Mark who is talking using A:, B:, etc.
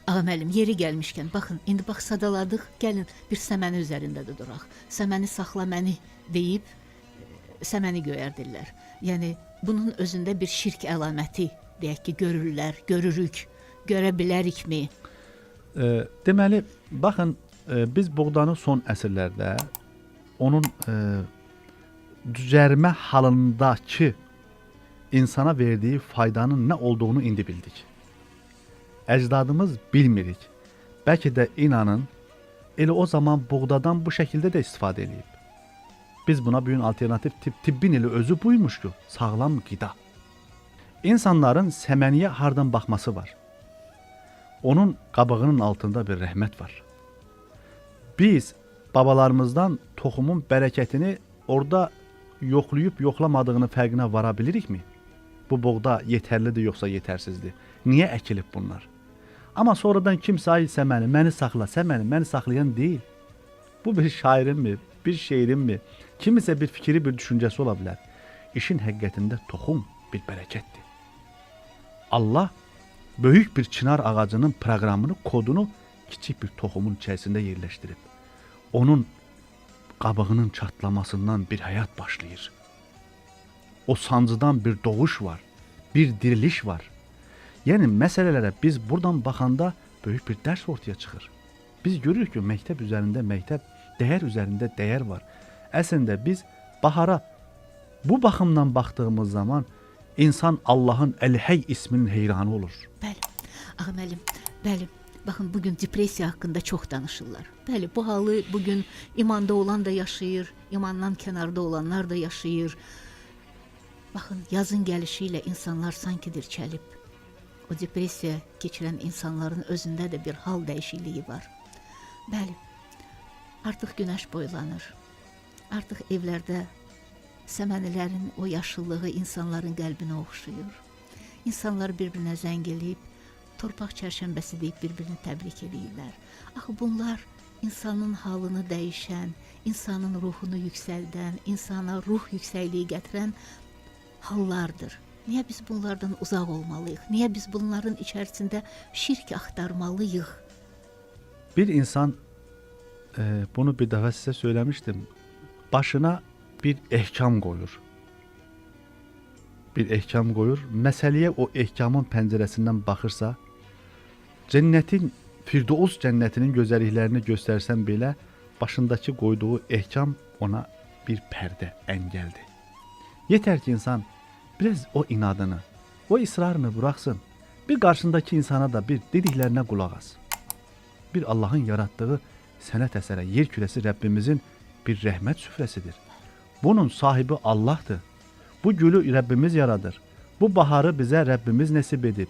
A: Ağa müəllim, yeri gəlmişkən, baxın, indi bax sadaladıq, gəlin bir səməni üzərində də duraq. Səməni saxla məni deyib, səməni göyərdirlər. Yəni, bunun özündə bir şirk əlaməti, deyək ki, görürlər, görürük, görə bilərikmi?
B: Deməli, baxın, biz buğdanı son əsrlərdə onun düzərmə halındakı insana verdiyi faydanın nə olduğunu indi bildik. Əcdadımız bilmirik. Bəlkə də inanın, elə o zaman buğdadan bu şəkildə də istifadə edib. Biz buna bugün alternativ tibbin elə özü buymuş ki, sağlam qida. İnsanların səməniyə hardan baxması var. Onun qabığının altında bir rəhmət var. Biz babalarımızdan toxumun bərəkətini orada yoxlayıb yoxlamadığını fərqinə vara bilirikmi? Bu buğda yetərlidir yoxsa yetərsizdir? Niyə əkilib bunlar? Amma sonradan kimsə ay səməni, məni saxla, səməni, məni saxlayan deyil. Bu bir şairinmi, bir şeirinmi, kimisə bir fikri, bir düşüncəsi ola bilər. İşin həqiqətində toxum bir bərəkətdir. Allah böyük bir çınar ağacının proqramını, kodunu kiçik bir toxumun içərisində yerləşdirib. Onun qabığının çatlamasından bir həyat başlayır. O sancıdan bir doğuş var, bir diriliş var. Yəni məsələlərə biz buradan baxanda böyük bir dərs ortaya çıxır. Biz görürük ki, məktəb üzərində məktəb, dəyər üzərində dəyər var. Əslində biz bahara bu baxımdan baxdığımız zaman insan Allahın Əl-Həy isminin heyranı olur.
A: Bəli, ağa müəllim, bəli. Baxın, bugün depressiya haqqında çox danışırlar. Bəli, bu halı bugün imanda olan da yaşayır, imandan kənarda olanlar da yaşayır. Baxın, yazın gəlişi ilə insanlar sanki dirçəlib. O depressiya keçirən insanların özündə də bir hal dəyişikliyi var. Bəli, artıq günəş boylanır. Artıq evlərdə səmənilərin o yaşıllığı insanların qəlbinə oxşuyur. İnsanlar bir-birinə zəng eləyib, torpaq çərşənbəsi deyib bir-birini təbrik edirlər. Axı bunlar insanın halını dəyişən, insanın ruhunu yüksəldən, insana ruh yüksəkliyi gətirən hallardır. Niyə biz bunlardan uzaq olmalıyıq? Niyə biz bunların içərisində şirk axtarmalıyıq?
B: Bir insan, bunu bir dəfə sizə söyləmişdim, başına bir ehkam qoyur. Bir ehkam qoyur. Məsələyə o ehkamın pəncərəsindən baxırsa, cənnətin, Firdevs cənnətinin gözəlliklərini göstərsən belə, başındakı qoyduğu ehkam ona bir pərdə, əngəldir. Yetər ki, insan biraz o inadını, o israrını bıraksın. Bir qarşındakı insana da bir dediklərinə qulaq as. Bir Allahın yaratdığı sənət əsərə, yer kürəsi Rəbbimizin bir rəhmət süfrəsidir. Bunun sahibi Allahdır. Bu gülü Rəbbimiz yaradır. Bu baharı bizə Rəbbimiz nəsib edib.